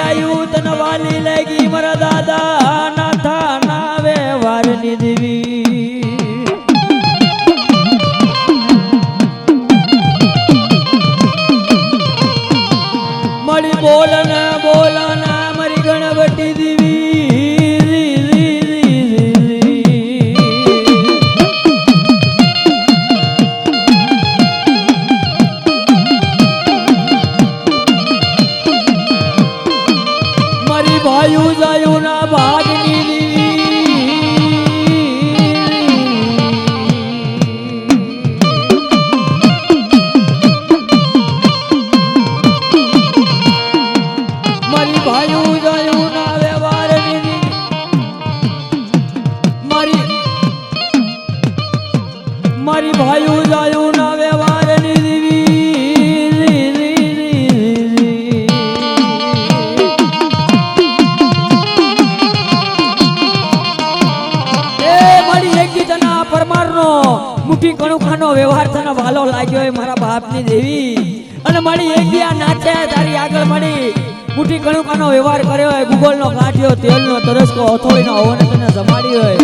આયુ તન વાલી લાગી મારા દાદા નાથા ના વ્યવહારની દેવી મળી બોલન મારી ગણવટી દેવી ભાયું જાયું ના ભાગની મારી ભાયું જાયું ના વ્યવહારની મારી ભાયું જાયું ના વ્યવહારની દેવી મુઠી કણુખાનો વ્યવહાર તને વાલો લાગ્યો હોય મારા બાપની દેવી અને મારી એક દી આ નાચે તારી આગળ મારી મુઠી કણુખાનો વ્યવહાર કર્યો હોય ગુગલનો કાઠિયો તેલનો તરસકો હથોડીનો હોને તને જમાડી હોય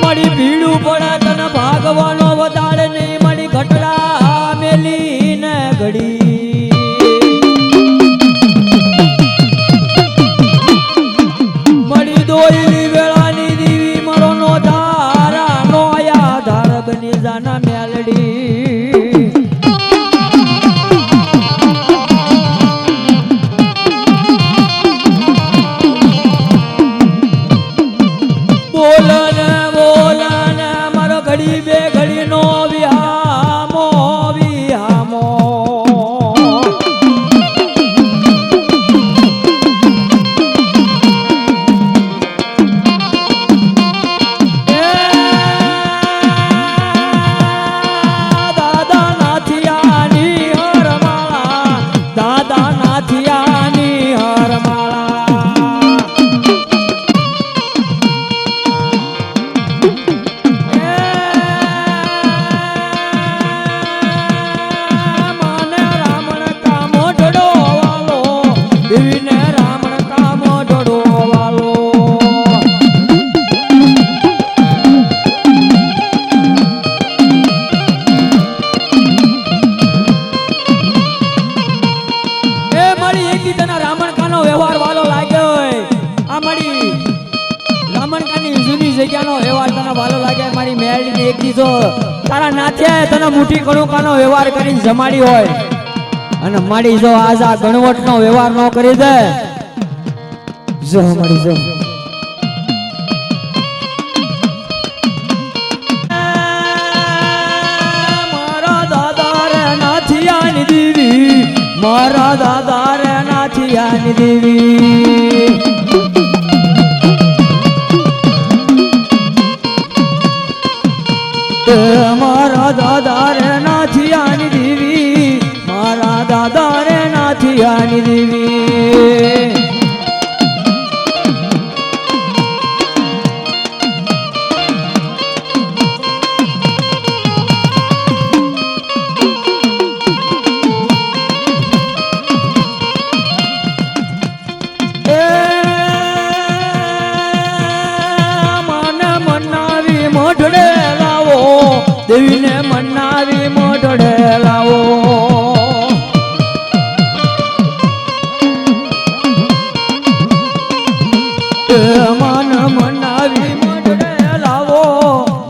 મારી ભીડું પડે તને ભાગવાનો વધારે નહીં મારી ઘટડા મેલીને ઘડી દોઈલી વેળાની દેવી મારો નો ધારા નો આધાર બની જાના મેલડી બોલન મારો ઘડી બે ઘડી નો વિહામો તારા નાથ્યા તને મુઠી કણુકાનો વ્યવહાર કરીને જમાડી હોય અને માડી જો આજ આ ગણવટનો વ્યવહાર ન કરી દે જો માડી જો મારા દાદા રે નાથિયાની દેવી મારા દાદા રે નાથિયાની દેવી મારા દાદા રે નાથિયાની દેવી મારા દાદા રે નાથિયાની દેવી દેવીને મનાવી મોઢડે લાવો મન મનાવી મોઢડે લાવો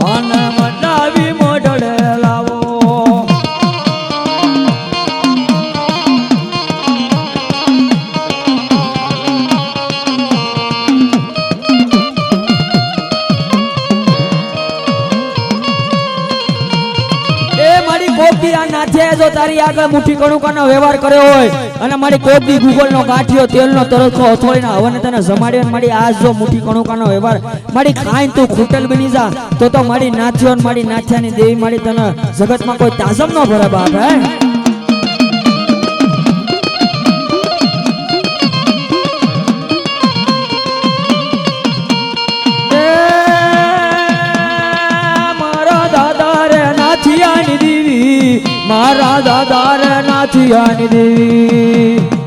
મન મનાવી મોઢડે લાવો જો તારી આગળ મુઠ્ઠી કણુકાનો વ્યવહાર કર્યો હોય અને મારી કોબી ગુગલનો ગાંઠિયો તેલનો તરસો હથોડીના હવને તને જમાડ્યો ને મારી આજ જો મુઠ્ઠી કણુકાનો વ્યવહાર મારી ખાઈને તું ખૂટેલ બની જા તો મારી નાથ્યો ને મારી નાથ્યાની દેવી મારી તને જગતમાં કોઈ તાજમ ન ભરે બાપ હે મારા દાદા રે મારા દાદા રે નાથિયાની દેવી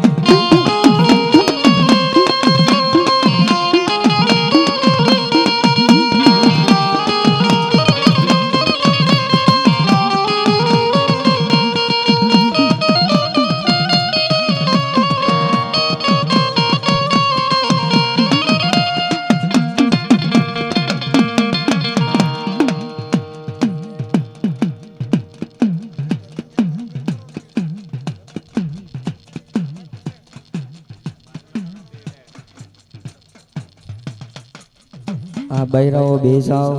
આ બૈરાઓ બેસાવ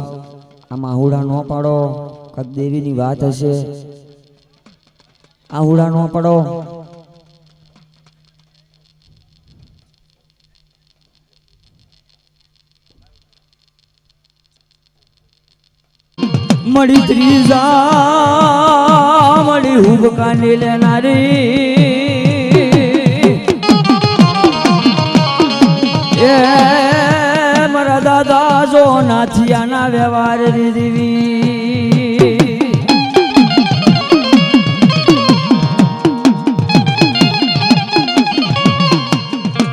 આમાં આહુડા ન પાડો કદ દેવીની વાત હશે આહુડા ન પાડો મળી ત્રીજા મળી હુબકાની લેનારી એ મારા દાદા જો નાથિયાના વ્યવહાર દેવી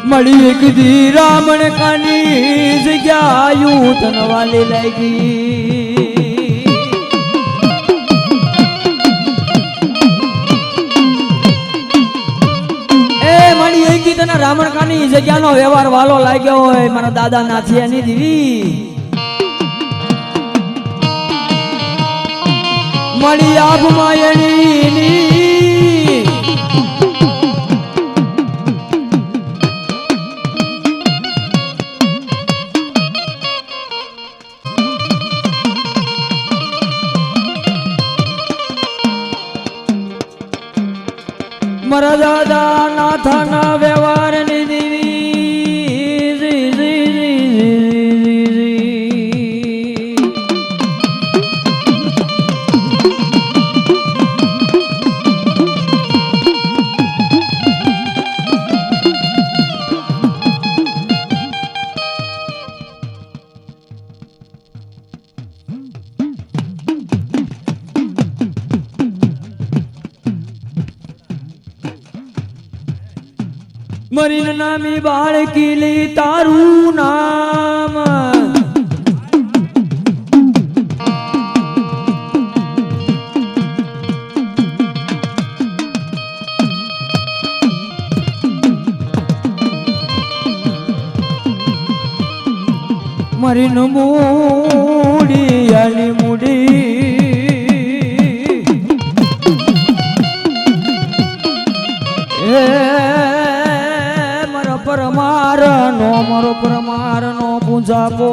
મળી એક દી રામણ કાની જગ્યા યુ તનવાલી લાગી તને રામણ કાની જગ્યાનો વ્યવહાર વાલો લાગ્યો હોય મારા દાદા નાથિયાની દેવી મળી આભમાં એણીની મારા દાદા નાથાના વ્યવહારની દેવી મરીન નામી બાળકી લી તારું નામ મરીન મૂડી આલી મૂડી પરમાર નો મારો પરમાર નો પૂંજાપો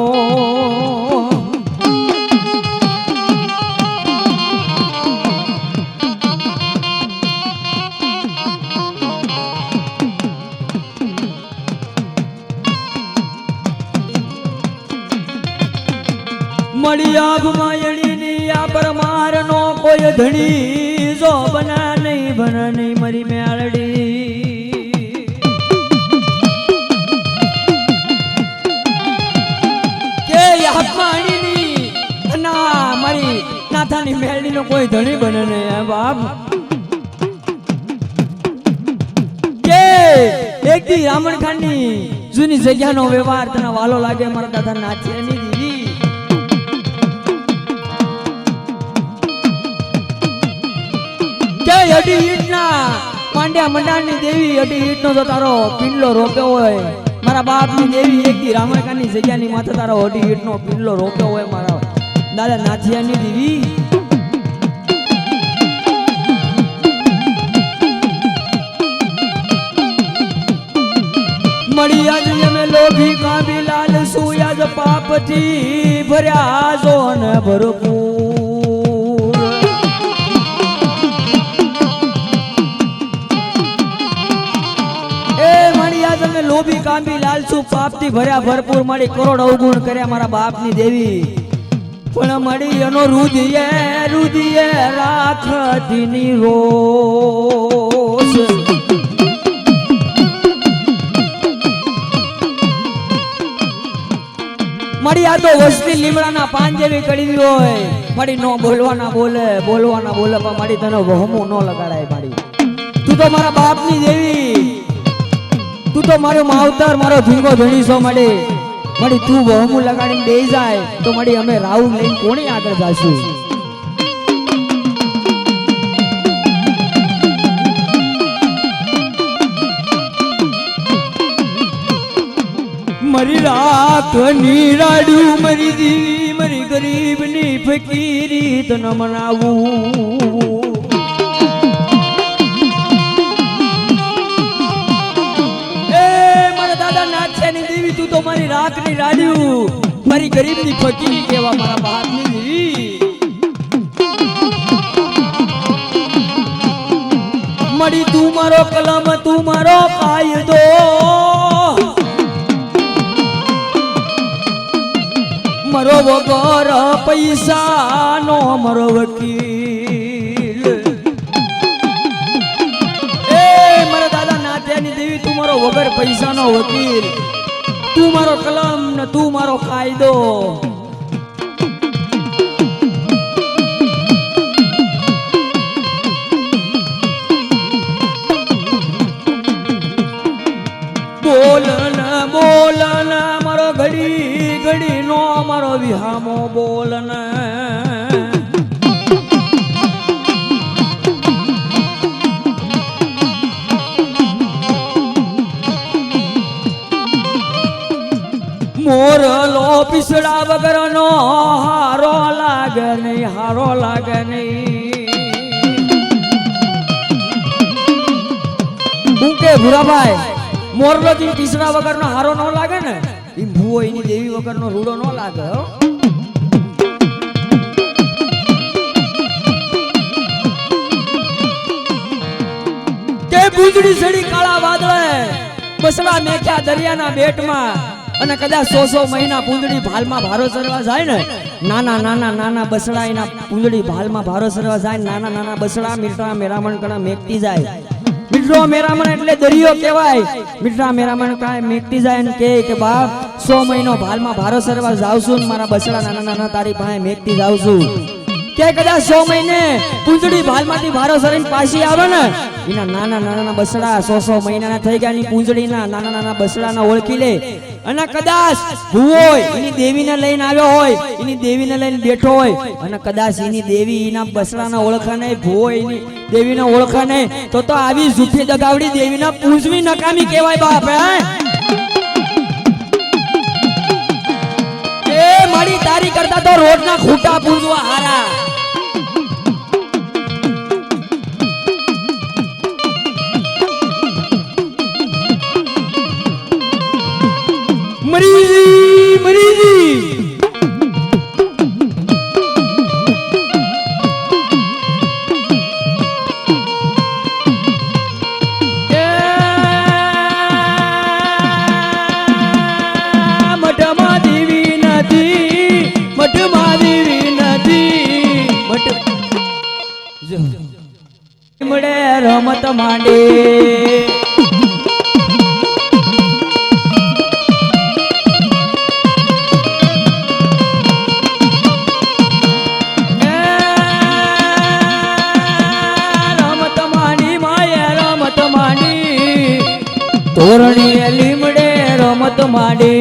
મળી આભમાં એણીની આ પરમાર નો કોઈ ધણી જો બના નહીં મરી મેળડી મારી નાથાની મેળડી નો કોઈ ધણી બને ને બાપ કે એક દી રામણ ખાન ની જૂની જગ્યાનો વ્યવહાર તને વાલો લાગે મારા દાદા નાથિયાની દેવી કે અઢી ઈટના પાંડ્યા મંડાણની દેવી અઢી ઈટનો જો તારો પિંડલો રોપ્યો હોય મારા બાપની દેવી એક દી રામણ ખાન ની જગ્યાની માથે તારો અઢી ઈટનો પિંડલો રોપ્યો હોય મારા દાદા નાથિયાની દેવી મળી આજ અમે લોભી કાબી લાલ સુયાજ પાપથી ભર્યા જો ને ભરપૂર એ મળી આજ અમે લોભી કાબી લાલસુ પાપથી ભર્યા ભરપૂર મળી કરોડ અવગુણ કર્યા મારા બાપની દેવી પણ મળી એનો રુદિયે રાખતીની રોષ મારી આ તો વસ્તી લીમડાના પાન જેવી કડી હોય મારી નો બોલવાના બોલે પણ મારી તને વહમું ન લગાડાય મારી તું તો મારા બાપની દેવી તું તો મારો માવતર મારો ધીંગો ધણીસો માડી તું વહમું લગાડીને બેસી જાય તો મારી અમે રાઉન્ડ લઈને કોની આગળ જાશું મારી રાખની રાડ્યું મારી દેવી મારી ગરીબની ફકીરી તને મનાવું તું તો મારી રાખની રાડ્યું મારી ગરીબની ફકીરી કેવા મારા બાપની દેવી મળી તું મારો કલમ તું મારો કાયદો મારો વગર પૈસાનો મારો વકીલ એ મારા દાદા નાથ્યાની દેવી તું મારો વગર પૈસાનો વકીલ તું મારો કલમ ને તું મારો કાયદો બોલન મારો ઘડી નો મારો વિહામો બોલન મોરલો પીસડા વગર નો હારો લાગે નહીં હું કે ભૂરાભાઈ મોરલો થી પીસડા વગર નો હારો નો લાગે ને એ ભૂવો એની દેવી વગર નો રૂડો નો લાગે કે પૂંજડી સડી કાળા વાદળે બસડા મેખ્યા દરિયાના બેટમાં અને કદાચ 100 મહિના પૂંજડી ભાલમાં ભારો સરવા જાય ને નાના બસડા એના પૂંજડી ભાલમાં ભારો સરવા જાય નાના બસડા મીઠા મેરામણ કણા મેકતી જાય મીઠો મેરામણ એટલે દરિયો કહેવાય મીઠા મેરામણ કાય મેકતી જાય ને કે બાપ 100 મહિનો ભાલમાં ભારો સરવા જાવ છું ને મારા બસડા નાના તારી પાસે મેકતી જાવ છું કે કદાચ 100 મહિને પૂંજડી ભાલમાંથી ભારો સરીને પાછી આવે ને એના નાના બસડા 100 મહિનાના થઈ ગયા ની પૂંજડીના નાના બસડાના ઓળખી લે અને કદાચ હોય એની દેવીને લઈને આવ્યો હોય એની દેવીને લઈને બેઠો હોય અને કદાચ એની દેવી એના બસડાના ઓળખા નહીં ભૂવો એની દેવીને ઓળખા નહીં તો આવી જૂઠી દગાવડી દેવીના પૂંજવી નકામી કહેવાય બાપ એ મારી તારી કરતા તો રોડના ખૂટા પૂંજવા હારા મરીજી મઠમાં દેવી નથી મળે રમત માંડે તોરણી લીમડે રમત માંડે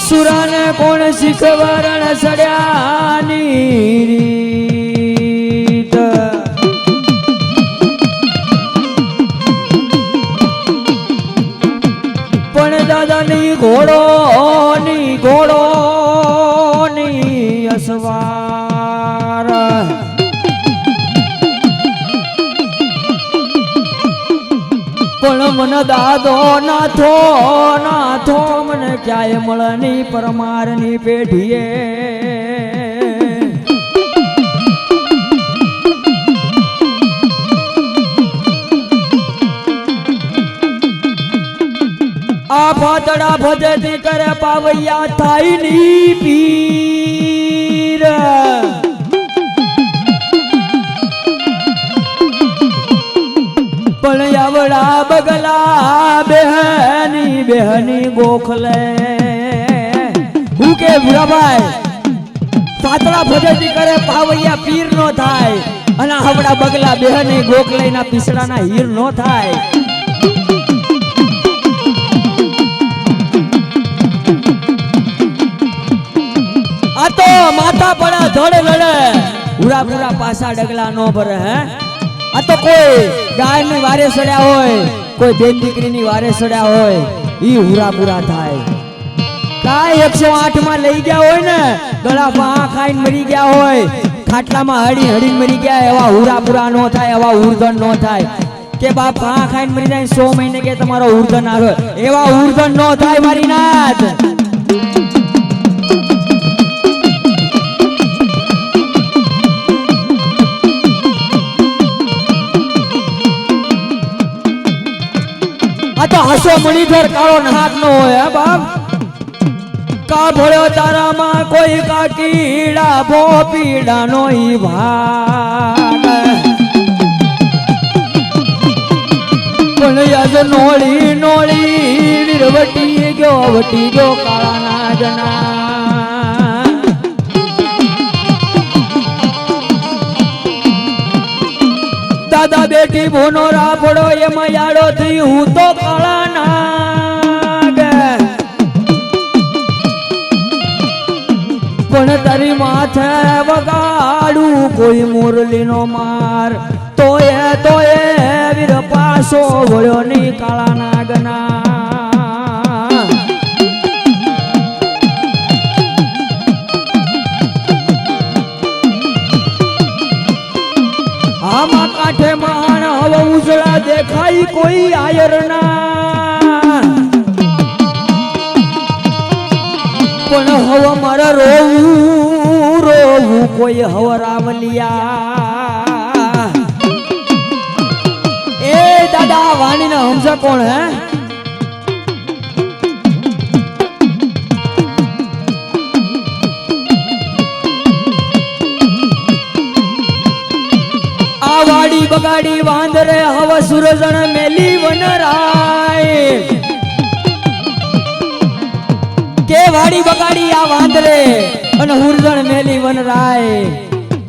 સુરાને કોણ શીખવારણ સડ્યાની રીત પણ દાદાની ઘોડોની અસવાર પણ મને દાદો નાથો નાથો મને ક્યાંય મળની પરમારની પેઢીએ આ પાતળા ભજતી કરે પાવૈયા થાય ની પીર પણ આવડા બગલા બેહની બેહની ગોખલે હું કે ભૂરાભાઈ પાતળા ભજતી કરે પાવૈયા પીર નો થાય અને આવડા બગલા બેહની ગોખલે ના પીસડાના હીર નો થાય આ તો માથા પડે ધડ લડે પૂરા પૂરા પાસા ડગલા નો ભરે હે આ તો કોઈ ગાય ની વારે સડ્યા હોય કોઈ બેન દીકરી ની વારે સડ્યા હોય ઈ હુરા પૂરા થાય કાય 108 માં લઈ ગયા હોય ને ગળા પા ખાઈને મરી ગયા હોય ખાટલામાં હડી હડીને મરી ગયા એવા હુરા પૂરા નો થાય એવા ઉર્ધન નો થાય કે બાપ પા ખાઈને મરી જાય 100 મહિને કે તમારો ઉર્ધન આવે એવા ઉર્ધન નો થાય મારી નાથ આ તો હસો મણીધર કાળો નાક નો હોય હે બાપ કા ભળ્યો તારામાં કોઈ કાકીડા ભોપીડા નો ઈ ભાગ પણ યાદ નોળી નોળી વીરવટી ગયો કાળા નાગના દાદા બેટી ભોનો રાફડો એમાં યાડો થઈ હું તો કાળા નાગ પણ તારી માથે વગાડું કોઈ મુરલી નો માર તોય વીર પાસો વળ્યો ની કાળા નાગના આમાં કાંઠે માણ હવે ઉજળા દેખાય કોઈ આયરના પણ હવે મારે રોવું કોઈ હવરાવલિયા એ દાદા વાણી ના હમસા કોણ હે વાડી બગાડી વાંદરે હવ સુરજણ મેલી વનરાય કે વાડી બગાડી આ વાંદરે અને હુરજણ મેલી વનરાય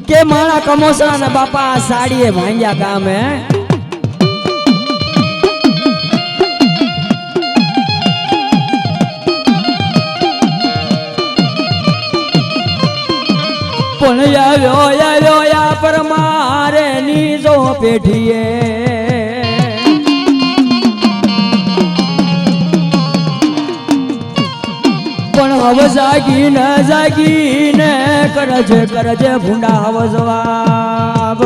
કે માણા કમોસા ને બાપા સાડીએ ભાંગ્યા ગામે પણ આવ્યો પર મારે નીજો પેઢીએ પણ હવે જાગીને કરજે ભૂંડા હવે જવાબ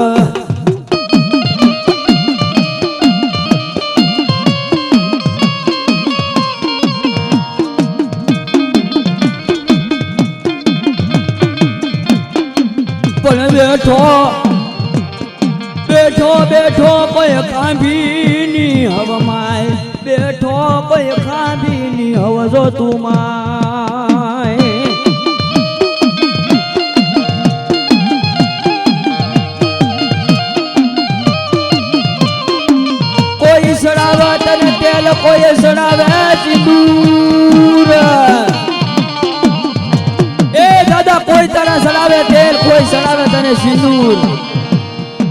પણ બેઠો કોઈ ખાંભીની હવમાય બેઠો કોઈ ખાંભીની હવ જો તું માય કોઈ સડાવે તને તેલ કોઈ સડાવે સિંદૂર એ દાદા કોઈ તારા સડાવે તેલ કોઈ સડાવે તને સિંદૂર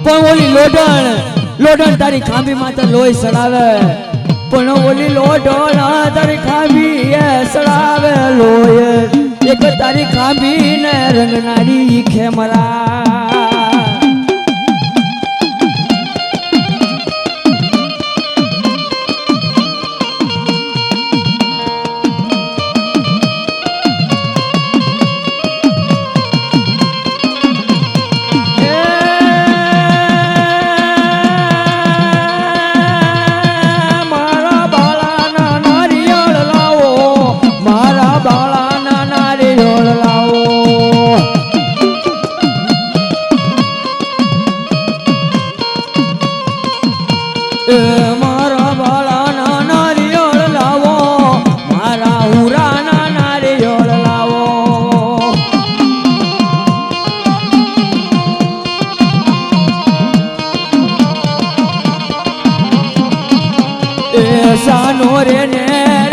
પણ ઓલી લોઢણ તારી ખાંભી માથે લોહી સડાવે પણ ઓલી લોઢણ તારી ખાંભી એ સડાવે લોહી એક તારી ખાંભી ને રંગનારી ખેમરા એ મારા બાળાના નારિયેળ લાવો, મારા હુરાના નારિયેળ લાવો. એ સાનો રે ને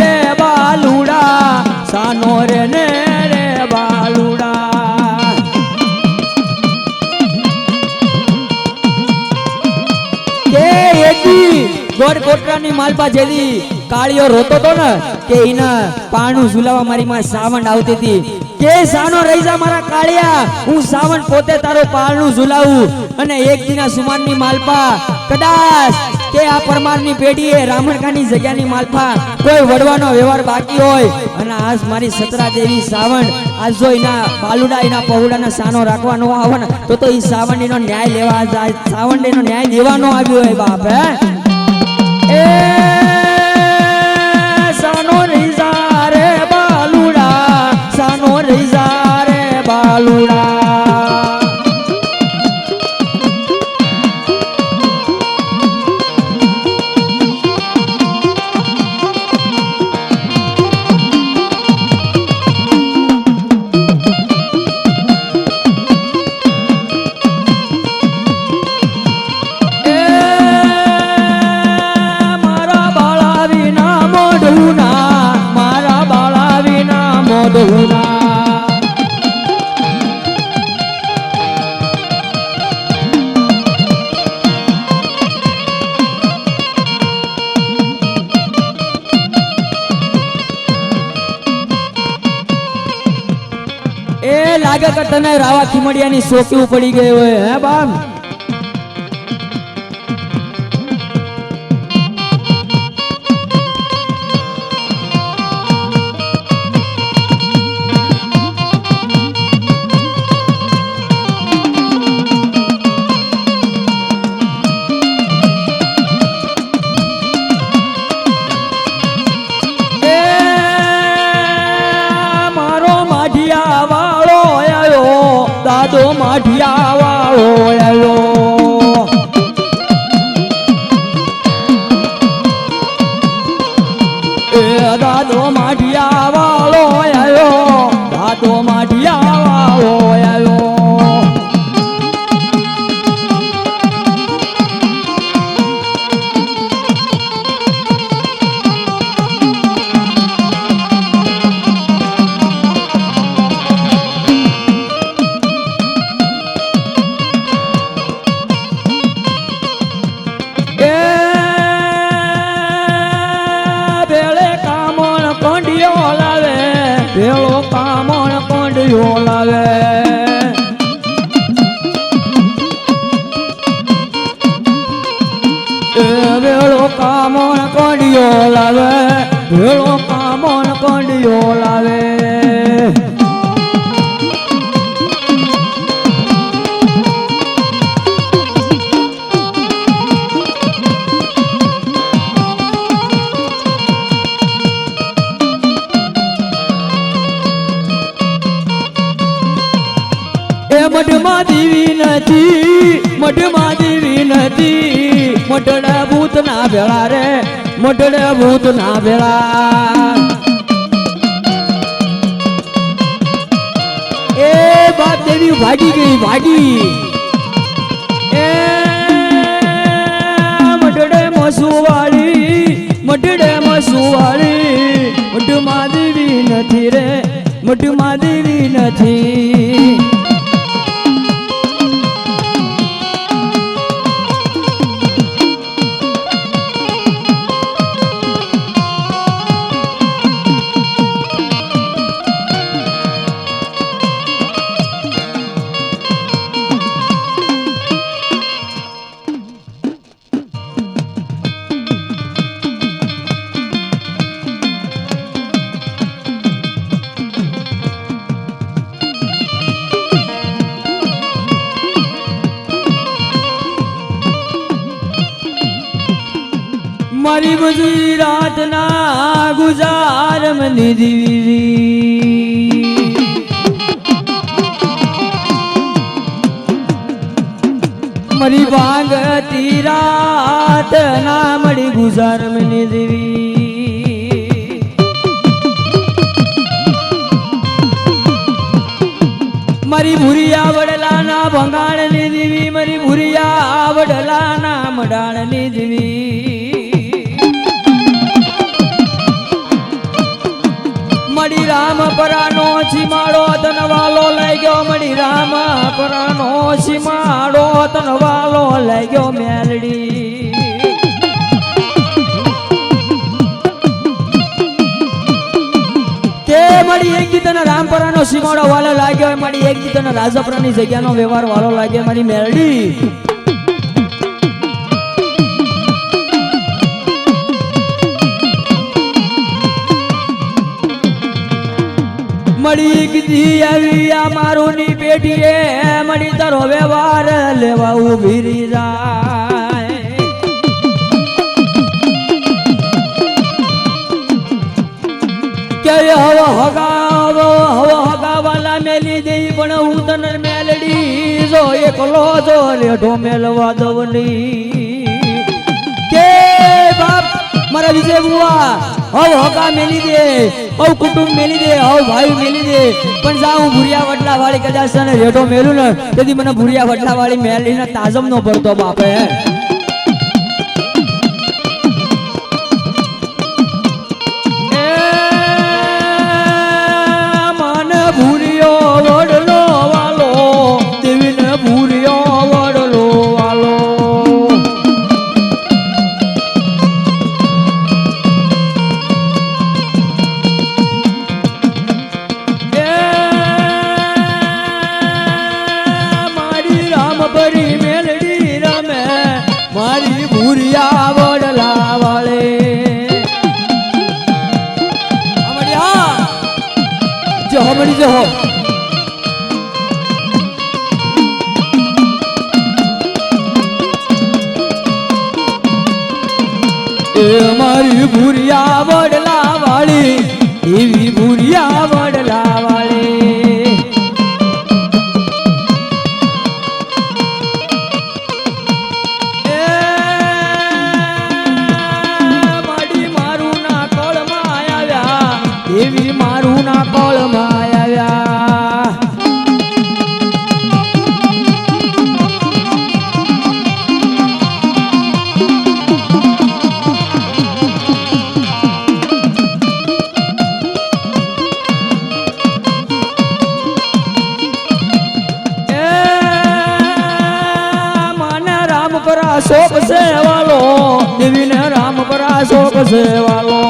રે બાલુડા, સાનો રે ને રે બાલુડા. કે એકી ગોડ કોટરાની માલપા જેદી કાળિયો રોતો તો ને કે એના પાણું ઝુલાવા મારી માં સાવણ આવતી હતી કે સાનો રહી જા મારા કાળિયા, હું સાવણ પોતે તારો પારણું ઝુલાવું. અને એક દિના સુમાનની માલપા કદાચ કે આ પરમારની પેઢીએ રામણકાની જગ્યાની માલપા કોઈ વડવાનો વ્યવહાર બાકી હોય અને આજ મારી સતરા દેવી સાવણ આજ જો એના બાલુડા એના પહોળાના સાનો રાખવાનો આવે ને તો એ સાવણનો ન્યાય લેવા જાય, સાવણનો ન્યાય લેવાનો આવ્યો હોય બાપ. હે એ સાનો રહી જા રે બાલુડા, સાનો રહી જા રે બાલુડા. એ લાગે કે તને રાવા ખીમડિયાની સોકીવું પડી ગઈ હોય હે બાપ. દાદો માઢિયા વાળો આવ્યો, એ દાદો માઢિયા વાળો આવ્યો, દાદો માઢિયા વાળો આવ્યો. ભેળો કામણ કોંડિયો લાવે, એ ભેળો કામણ કોંડિયો લાવે, ભેળો કામણ કોંડિયો લાવે. મઢમાં દેવી નથી, મઢમાં દેવી નથી, મઢડે ભૂત ના ભેળા રે, મઢડે ભૂત ના ભેળા. એ બાપ દેવી ભાગી ગઈ ભાગી, એ મઢડે મસુવાળી, મઢડે મસુવાળી, મઢમાં દેવી નથી રે, મઢમાં દેવી નથી. મારી મજૂરી રાતના ગુજાર મની દીવી, મારી ભાંગતી રાત ના મળી ગુજાર મને દેવી મારી ભૂરિયા વડલા ના ભંગાણ ની દેવી મારી ભૂરિયા વડલા ના મડાણ ની દેવી મળી રામ પરાનો સીમાડો તનવાલો લઈ ગયો મળી રામ પરાનો સીમાડો તનવાલો લઈ ગયો મેલડી તે મળી એક દીતના રામ પરાનો સીમાડો વાલો લાગ્યો મળી એક દીતના રાજપરાની જગ્યાનો વ્યવહાર વાલો લાગ્યો મારી મેલડી મળી કીધી આવી આ મારું ની પેટીએ મળી તારો વ્યવહાર લેવા ઉભી રહી જાય કે હવે હગાવાલા મેલી દઈ પણ હું તને મેલડી જો એકલો જો રેઢો મેલવા દવની કે બાપ મારા વિજય બુઆ હવ હકા મેલી દે હવ કુટુંબ મેલી દે હવ ભાઈ મેલી દે પણ જા હું ભૂરિયા વડલા વાળી કદાચ ને રેઢો મેલું ને તેથી મને ભૂરિયા વડલા વાળી મેલીને તાજમ નો પડતો બાપે મન ભૂરિયો વડલો વાલો દેવીને ભૂરિયો વડલો વાલો મારી ભૂરિયા વડલા વાળે જો મળી જો મારી ભૂરિયા વડલા વાળી એવી ભૂરિયા વડલા વાળી એવી મારું ના કોળમાં આવ્યા મને રામ પરા શોક છે વાલો દેવીને રામ પરા શોક છે વાલો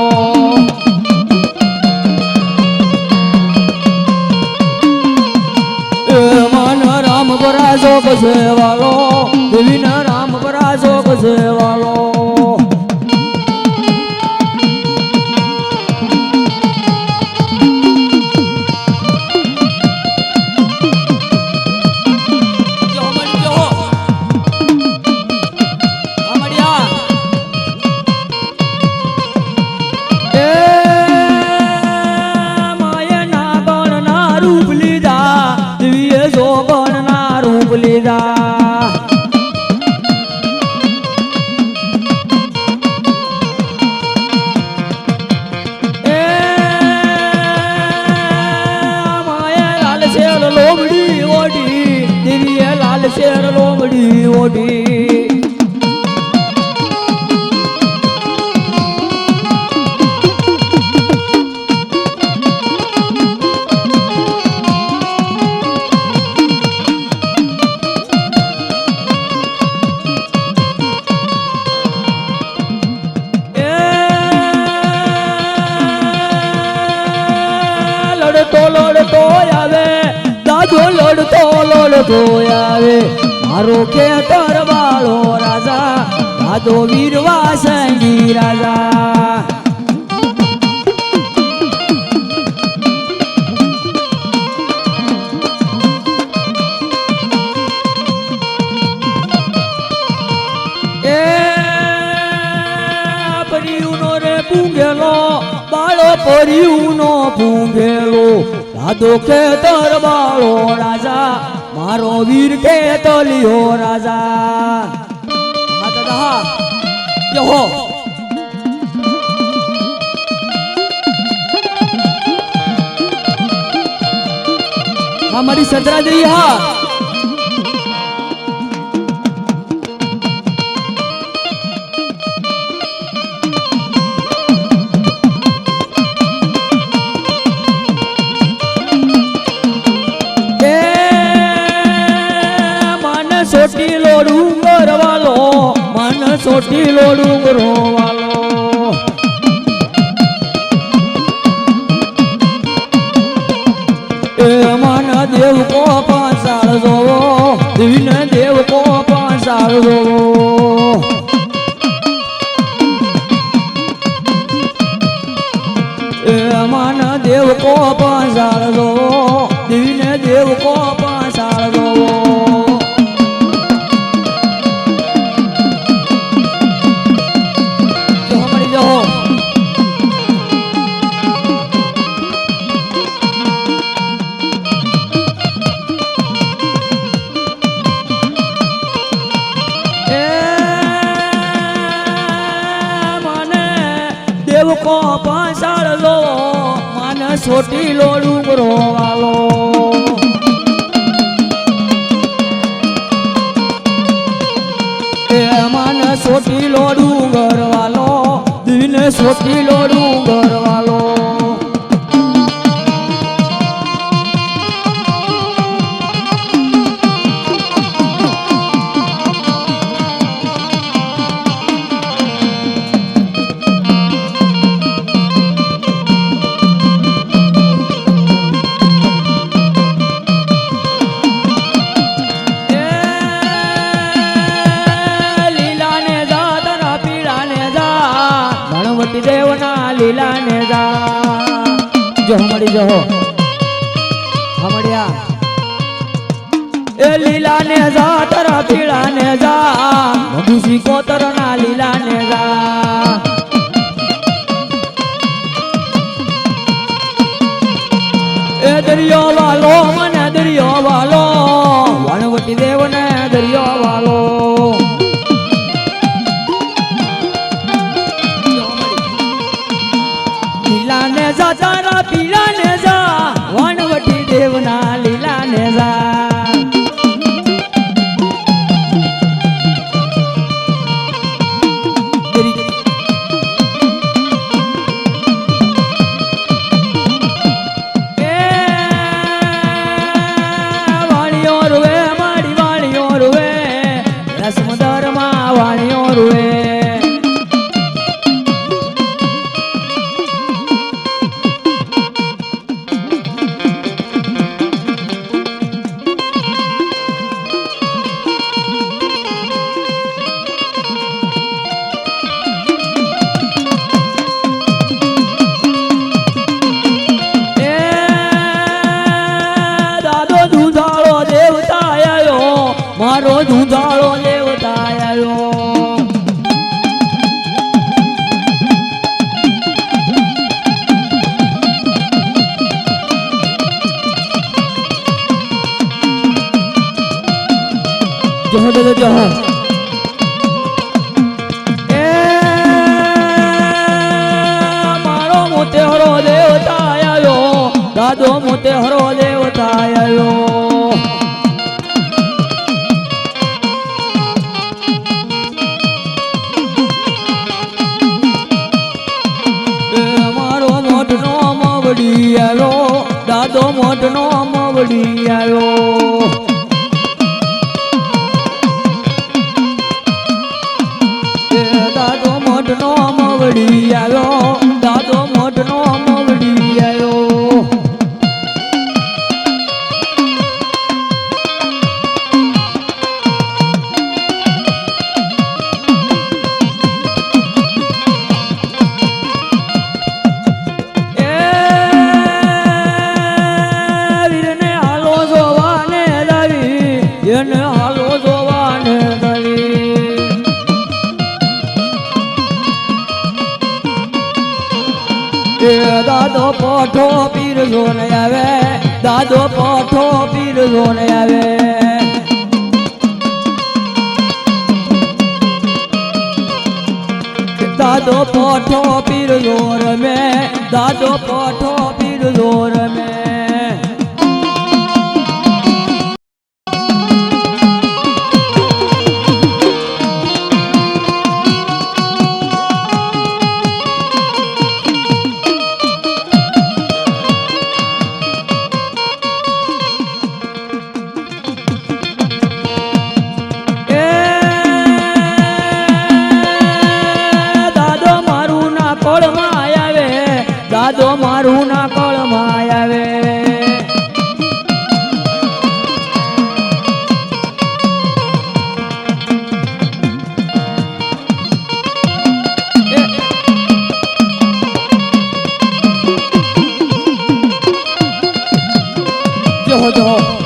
રામ પરાજો કસેવાલો દેવીના રામ પરાજો કસેવાલો શેર લોમડી ઓઢી લડતો આવે દાદો લડતો આવે મારો કે તરવાળો રાજા દાદો વીરવા સંગી રાજા એ પરિયુનો રે પૂંગેલો બાળો પરિયુનો પૂંગેલો દાદો કે તરવાળો રાજા મારો વીર કે તો લિયો રાજા હા દાદા યો हमारी सदरा दी हा मन सोटी लोडू गरवालो मन सोटी लोडू गरवालो मन देव को पासाळ जोवो दीन देव को पासाळ जोवो मन देव को पासाळ जोवो दीन देव को पासाळ जोवो जो हमारी जो देव को पासाळ लो मन छोटी लोडू गरवालो मन छोटी लोडू गरवालो दिन छोटी लोडू गरवालो देवना लीला ने जा जो हमारी जो हमारिया ए लीला ने जा तरा पीला ने जा मधुसी को तरना लीला ने जा ए दरियो वालो मन दरियो वालो वनवटी देवने दरियो वालो जा तारा पीला ने जा वनवटी देवना लीला ने जा वाणियों रुवे माड़ी वाणियों रुवे रसमदर मा वाणियों रुवे मारो धूधाड़ो देवता आयो जो जो मारो मोते हरो देवता आयो दादो मोते हरो देवता आयो आयो दादो मोटनो मवड़ी आयो दादो मोटनो मवड़ी आयो दादो मोटनो मवड़ी आयो हालो जोवाने दवी दादो पोठो पीर जोने आवे દાદો પોઠો પીર જોને આવે દાદો પોઠો પીર જોર में દાદો પોઠો પીર જોર में દાદો મારું ના કળમાં આવે જો જો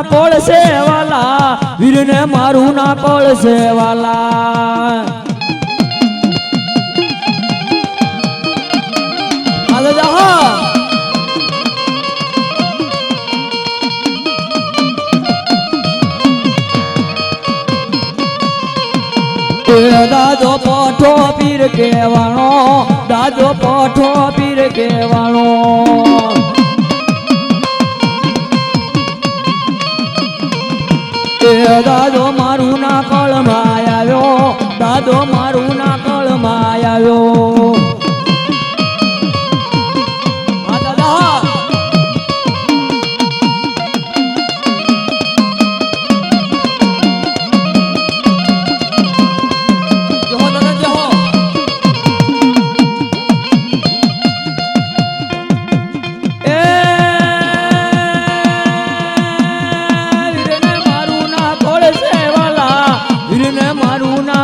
પડશે વાલા વીરને મારું ના પડશે વાલા હાલો જા દાદો પોઠો પીર કહેવાનો દાદો પોઠો પીર કહેવાનો દાદો મારું ના કળમાં આવ્યો દાદો મારું ના કળમાં આવ્યો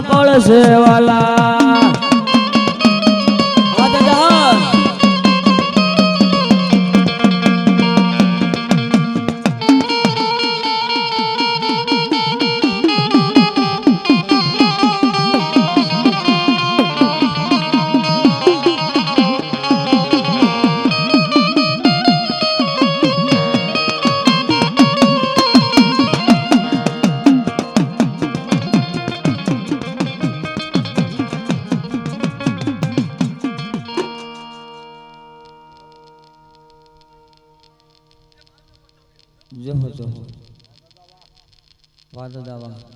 પડશે વાલા જહો જહો વાદ દાવા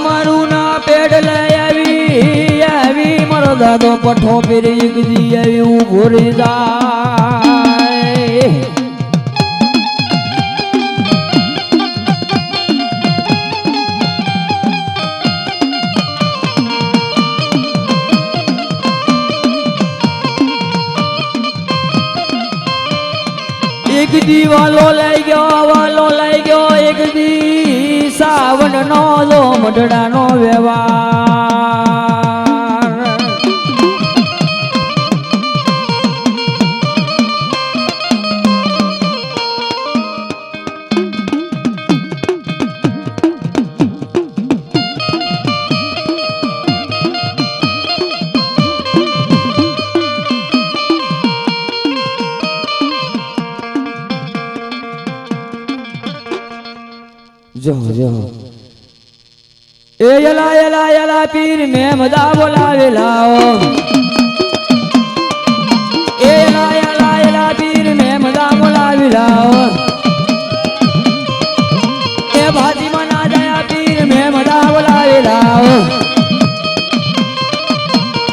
મારું ના પેડ લઈ આવી મારો દાદો પઠો પીરી ગજી આવી ઉભો રહી જાય એક દી વાલો લઈ ગયો એક દી સાવન નો જો મઢડા નો વ્યવહાર જો જો એ યલા પીર મેમદા બોલાવેલા એ યલા પીર મેમદા બોલાવેલા એ ભાજી મના દયા પીર મેમદા બોલાવેલા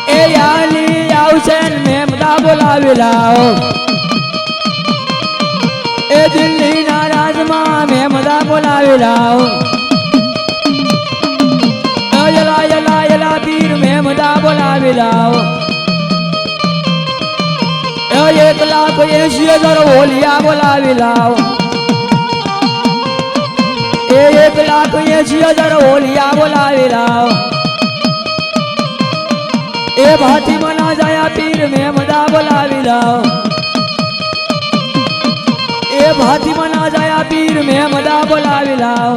એ યાલી આવશે મેમદા બોલાવેલા એ દિલ્હી ના રાજમાં મેમદા બોલાવેલા બોલાવી લાવ 1,80,000 હોલિયા બોલાવી લાવ 1,80,000 હોલિયા બોલાવી લાવ એ ભાતી મના જાયા પીર મેમદા બોલાવી લાવ એ ભાતી મના જાયા પીર મેમદા બોલાવી લાવ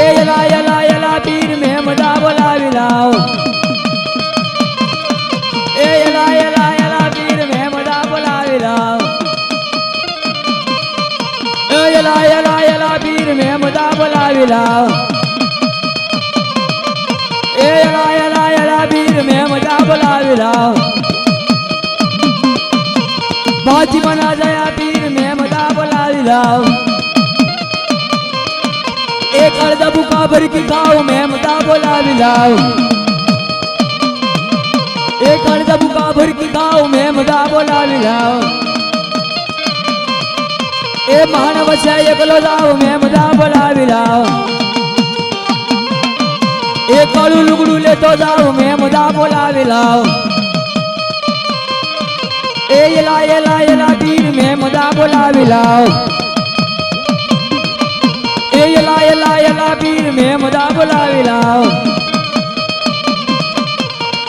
એ યલા યલા યલા પીર મેમદા બોલાવી લાવ એ યલા યલા યલા પીર મેમદા બોલાવી લાવ એ યલા યલા યલા પીર મેમદા બોલાવી લાવ એ યલા યલા યલા પીર મેમદા બોલાવી લાવ ભાજી મના જયા પીર મેમદા બોલાવી લાવ एक अर्ध बुका भर की खाओ मेमदा बोलावी लाव एक अर्ध बुका भर की खाओ मेमदा बोलावी लाव ए मानव से एकलो जाओ मेमदा बोलावी लाव ए काळू लुगडू लेतो जाओ मेमदा बोलावी लाव ए येला येला येला पीर मेमदा बोलावी लाव ए यला यला यला पीर मेमदा बोलावी लाव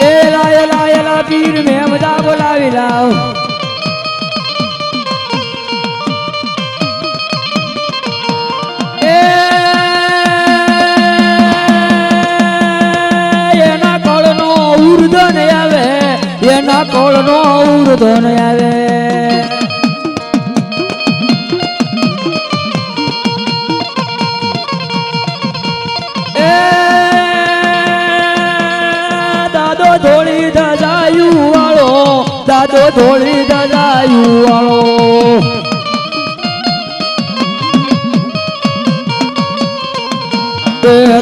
ए यला यला यला पीर मेमदा बोलावी लाव ए एना कोळनो उर्दन आवे एना कोळनो उर्दन आवे ધોળી ધજાયું વાળો દાદો ધોળી ધજાયું વાળો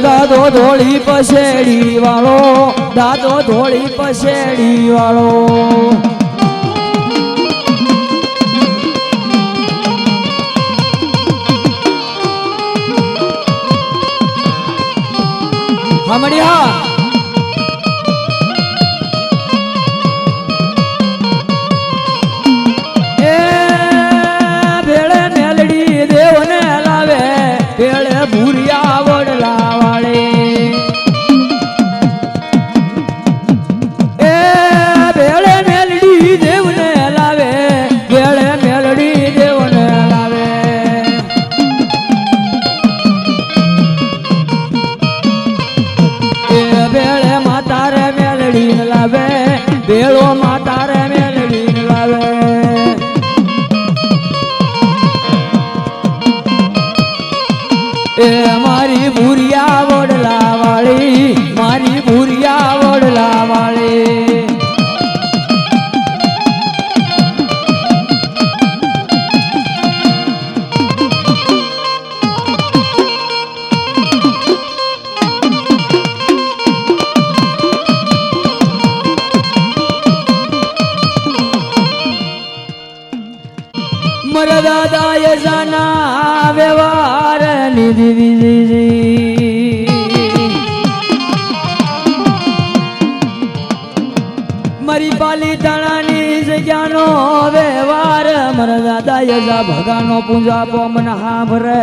દાદો ધોળી પસેડી વાળો દાદો ધોળી પસેડી વાળો હમણી હા ભૂરિયા વડલા વાળે એ ભેળે મેલડી દેવને લાવે ભેળે મેલડી દેવને લાવે એ ભેળે માતારે મેલડી લાવે ભેળો માતારે મેલડી લાવે એ મારી ભૂરિયા વડલા વાળી મારી ભૂરિયા વડલા વાળી મરા દાદા યજાના વ્યવહાર નિધિ મારી પાલી તાણાની જગ્યાનો વ્યવહાર મરા દાદા યજા ભગાનો પૂજા પોમન હાભરે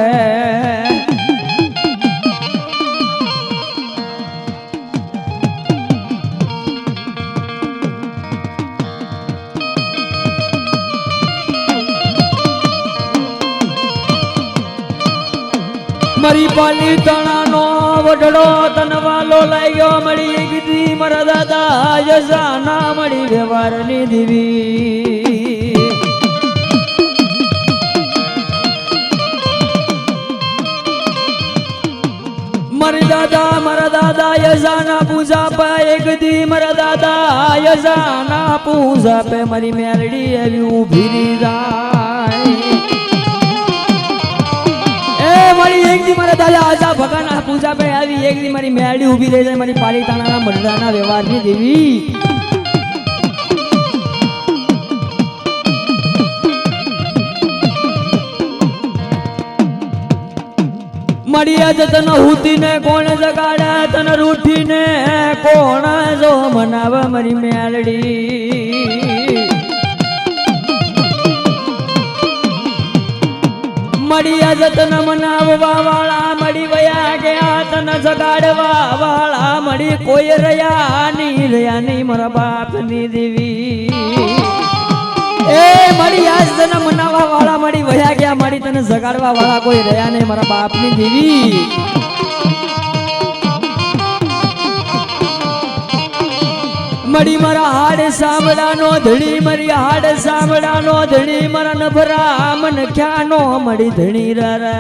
મારી પાલી તણાનો વડડો તનવાલો લાગ્યો મળી ગીધી મારા દાદા યજા ના મળી વ્યવહારની દીવી મારા દાદા યજા ના પૂજા પે ગીધી મારા દાદા યજા ના પૂજા પે મારી મેલડી આવી ઉભી જાય મારી એક દી મારા દાદા આજા ભગાના પૂજા પે આવી એક દી મારી મેલડી ઊભી રહી જાય મારી પાલિતાણાના મરદાના વ્યવહારની દેવી મળી આજ તને હુતીને કોણ જગાડે તને રૂઠીને કોણ જો મનાવ મારી મેલડી મળી આજ તને મનાવવા વાળા મળી વયા ગયા તને જગાડવા વાળા મળી કોઈ રહ્યા નહીં મારા બાપની દેવી એ મળી આજ તને મનાવવા વાળા મળી વયા ગયા મળી તને જગાડવા વાળા કોઈ રહ્યા નહીં મારા બાપની દેવી મળી મારા હાડ સાંભળાનો ધણી મારી હાડ સાંભળાનો ધણી મારા નભરા મન ખ્યાનો મળી ધણી રે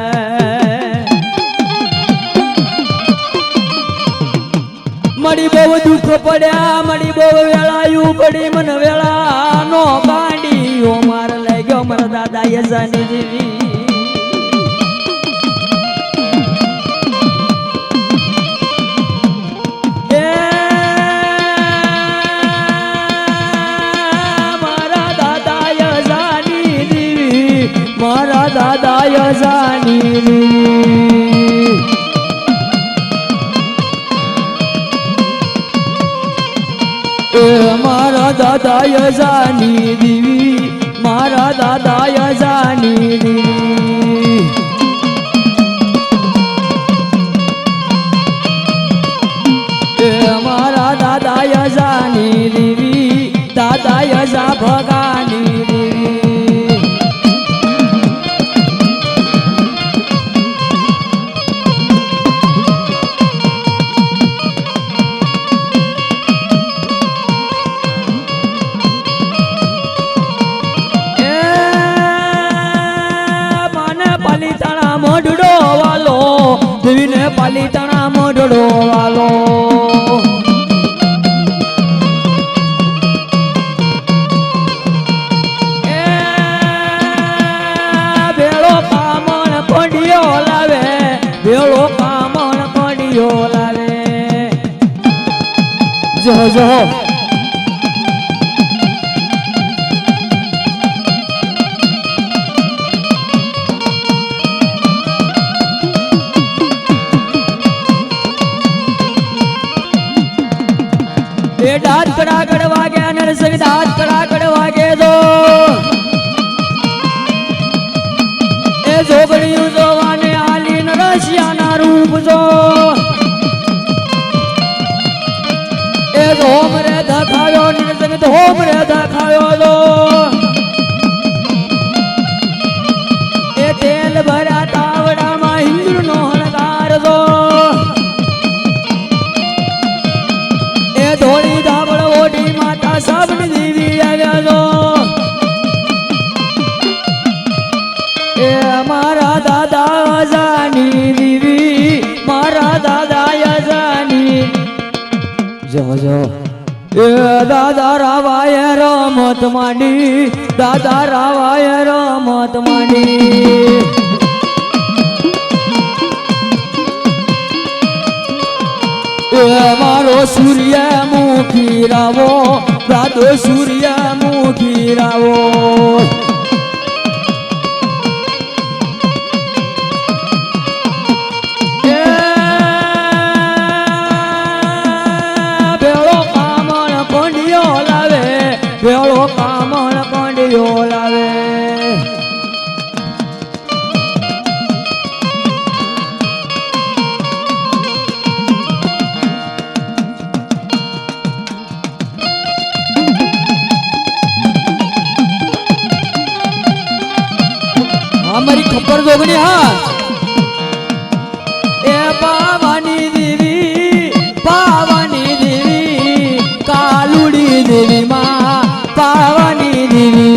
મળી બહુ દુઃખ પડ્યા મળી બહુ વેળાયું પડી મને વેળાનો ગાંડીઓ માર લાગ્યો મારા દાદા યજાની દેવી મારા દાદા યજાની મારા દાદા યજાની દેવી મારા દાદા યજાની દેવી મારા દાદા યજાની દેવી દાદા યજા ભગાની દેવી મોઢડો વાલો દેવીને પાલીતાણા મોઢડો વાલો ભેળો કામણ કોડિયો લાવે ભેળો કામણ કોડિયો લાવે જો જો દાંત કડાકડ વાગે નરસિંહ દાંત કડાકડ વાગે જો એ જોગણીયું જોવાને આલી નરસિયાના રૂપ જો એ ધોમ રે ધખાયો નરસિંહ ધોમ રે ધખાયો જો એ તેલ ભર્યા તાવડામાં હિંદુનો હણકાર જો ધોળી ધાબળ ઓઢી માતા સાબની દેવી આવ્યા જો એ મારા દાદા યજાની દેવી મારા દાદા યજાની જો જો એ દાદા રાવાય રમત માંડી દાદા રાવાય રમત માંડી મારો સૂર્યમુખી રાવો દાદો સૂર્યમુખી રાવો ભેળો કામણ કોંડિયો લાવે ભેળો કામણ કોંડિયો લાવે हमारी खबर जोगनी हाँ ए पावानी देवी कालुड़ी देवी माँ पावानी देवी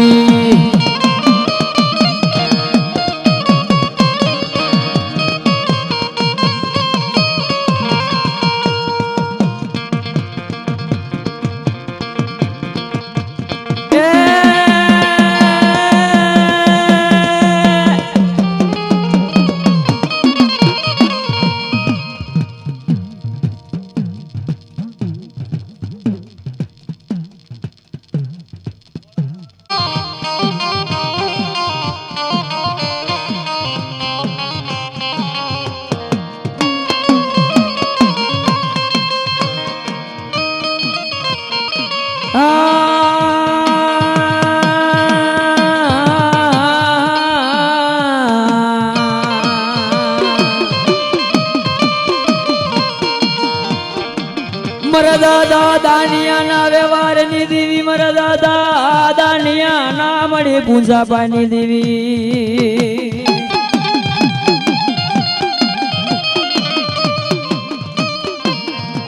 મારા દાદા દાનિયાના વ્યવહારની દેવી મારા દાદા દાનિયાના મળી પૂંજાબાની દેવી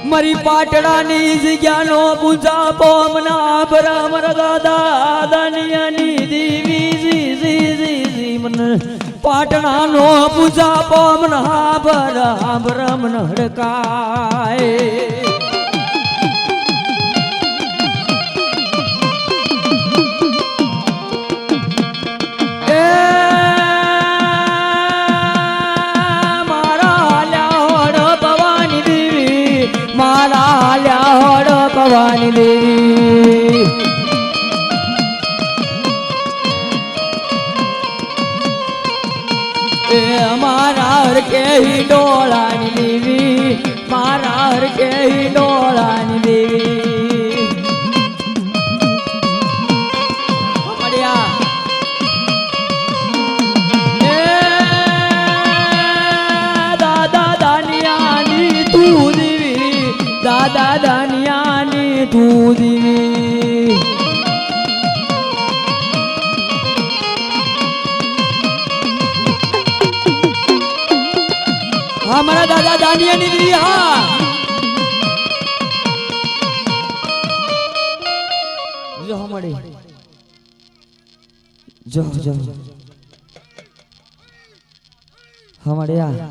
મારી પાટડાની જગ્યાનો પૂજા પોમના ભરા મારા દાદા દાનિયાની દેવી જી મને પાટણાનો પૂજા પોમના ભરા બ્રહ્મણ હડકાય ભવાની દેવી એ અમારા હરકે ડોળાની દેવી મારા હરકે ડોળાની દેવી મળ્યા એ દાદા દાનિયાની તું દેવી દાદા દાનિયાની તું દેવી હા મારા દાદા દાનિયાની દેવી હા જો મળી જો જો હા મળ્યા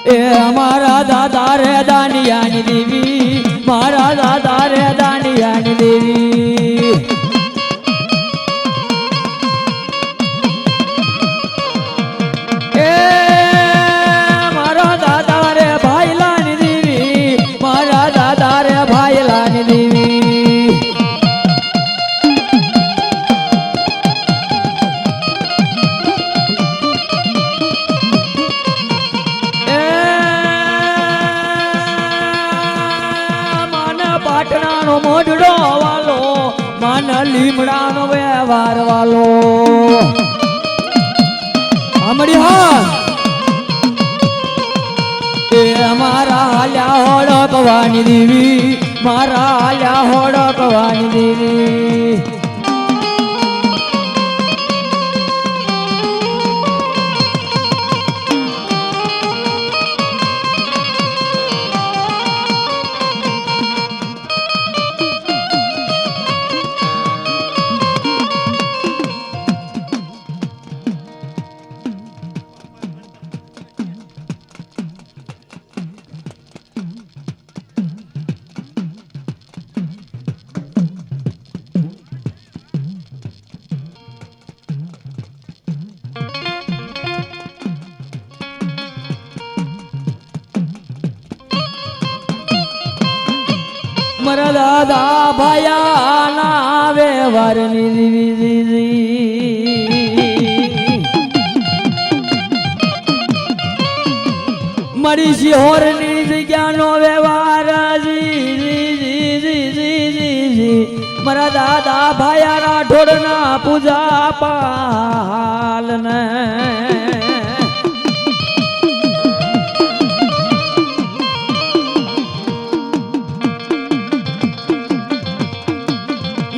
એ અમારા દાદા રે દાનિયાની દેવી મારા દાદા રે દાનિયાની દેવી એ મારા દાદા રે ભાઈલાની દેવી મારા દાદા રે ભાઈલાની દેવી પાટણાનો મોઢડો વાલો માન લીમડાનો વ્યવહાર વાલો આમડી હા એ અમારા હાલ્યા હોડકવાની દેવી મારા હાલ્યા હોડકવાની દેવી મારા દાદા ભાયાના વ્યવહારની દેવી મારી શિહોરની જગ્યાનો વ્યવહાર મારા દાદા ભાયાના ઢોળના પૂજા પાલને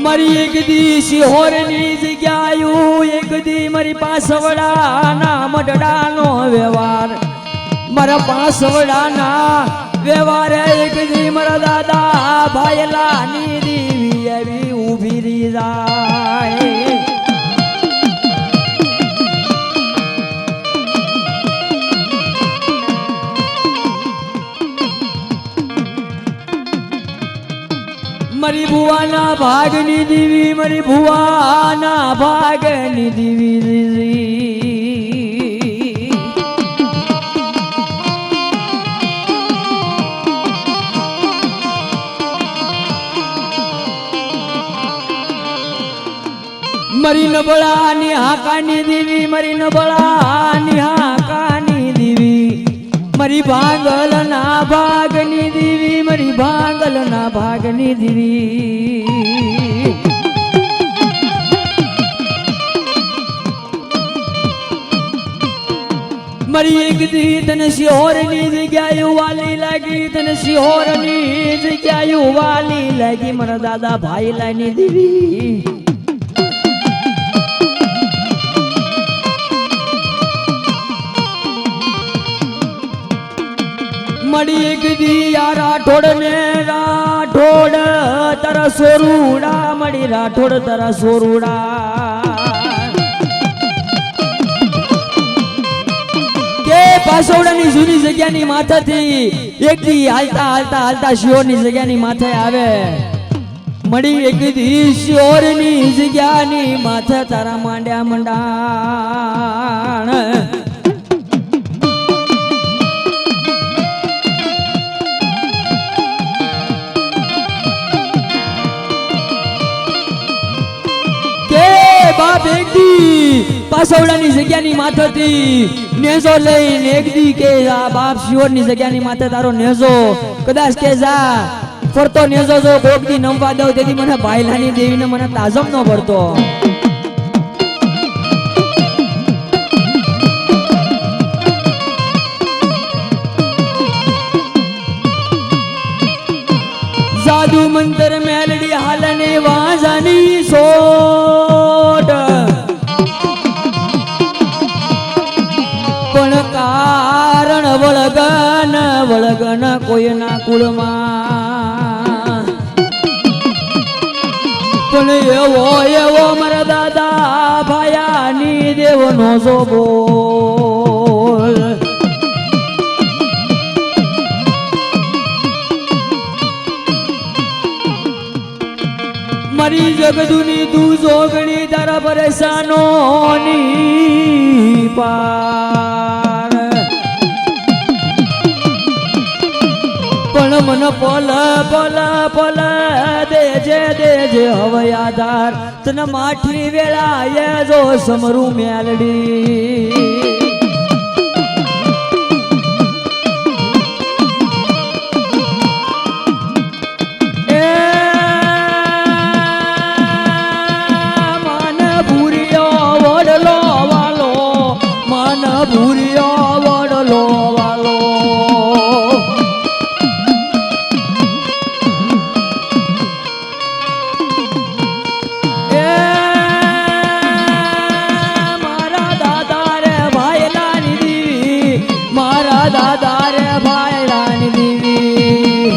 મારી એક દી શિહોરની જગ્યાયું એક દી મારી પાસવડાના મઢડાનો વ્યવહાર મારા પાસવડાના વ્યવહાર એક દી મારા દાદા ભાયલાની દેવી એવી ઊભી રહી જાય મારી ભુવાના ભાગની દેવી મારી ભુવાના ભાગની દેવી મારી નબળાની હાકાની દેવી મારી નબળાની હાકાની દેવી મારી ભાંગલના ભાગની દેવી મારી ભાંગલના ભાગની દેવી મરી એક દી તને શિહોરની જગ્યાએ વાલી લાગી, તને શિહોરની જગ્યાએ વાલી લાગી, મારા દાદા ભાઈ લાની દેવી. મળી એક દી યા રાઠોડ ને રાઠોડ તારા સોરુડા, મળી રાઠોડ તારા સોરુડા કે પાસોડાની જૂની જગ્યાની માથેથી એક દી હાલતા હાલતા હાલતા શિહોરની જગ્યાની માથે આવે. મળી એક દી શિહોરની જગ્યાની માથે તારા માંડ્યા મંડાણ. બાપ એક દી પાસોડાની જગ્યાની માથેથી નેજો લઈને એક દી કે આ બાપ શિહોરની જગ્યાની માથે તારો નેજો કદાચ કે જા ફરતો નેજો જો કોક દી નમવા દઉં તેથી મને ભાઈલાની દેવીને મને તાજમ ન ભરતો. જાદુ મંતર મેલડી હાલને વાજાની સોટ પણ કારણ વળગન કોઈના કુળમાં પણ એવો મારા દાદા ભાયાની દેવનો જો બોલ. મારી જગદુની તું જોગણી તારા પરેશાનોની પાર પણ મન પલ પલ પલ દેજે હવે આધાર તને માઠી વેળાએ જો સમરું મેલડી. ભૂરિયો વડલો વાલો એ મારા દાદા રે ભાઈલાની દેવી, મારા દાદા રે ભાઈલાની દેવી.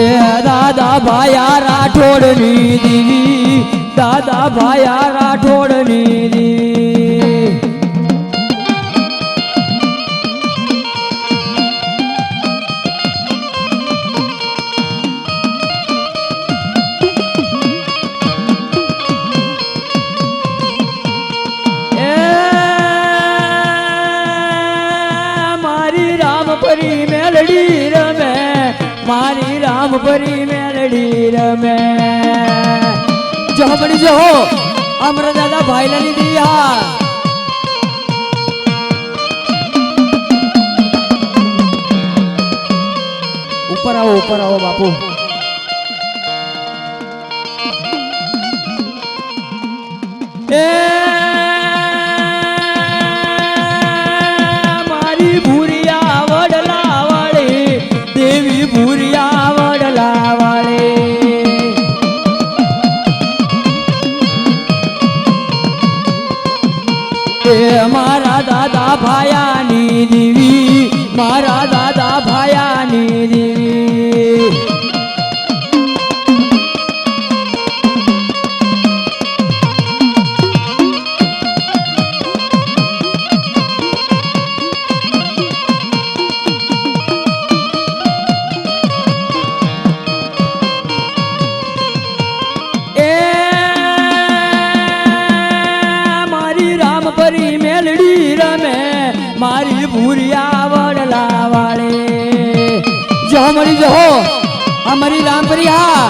એ દાદા ભાયા રાઠોડની દેવી, દાદા ભાયા રાઠોડની દેવી. એ મારી રામપરી મેલડી રમે, મારી રામપરી મેલડી રમે. જો બની જો અમારા દાદા ભાઈલાની દિયા ઉપર આવો બાપુ. એ મારી ભૂરિયા વડલા વાળી દેવી, ભૂરિયા વડલા વાળી. એ મારા દાદા ભાયાની દેવી, મારા દાદા ભાયાની દેવી. રામપરી મેલડી રમે, મારી ભૂરિયા વડલા વાળે. જો મરી જો અમારી રામપરી હા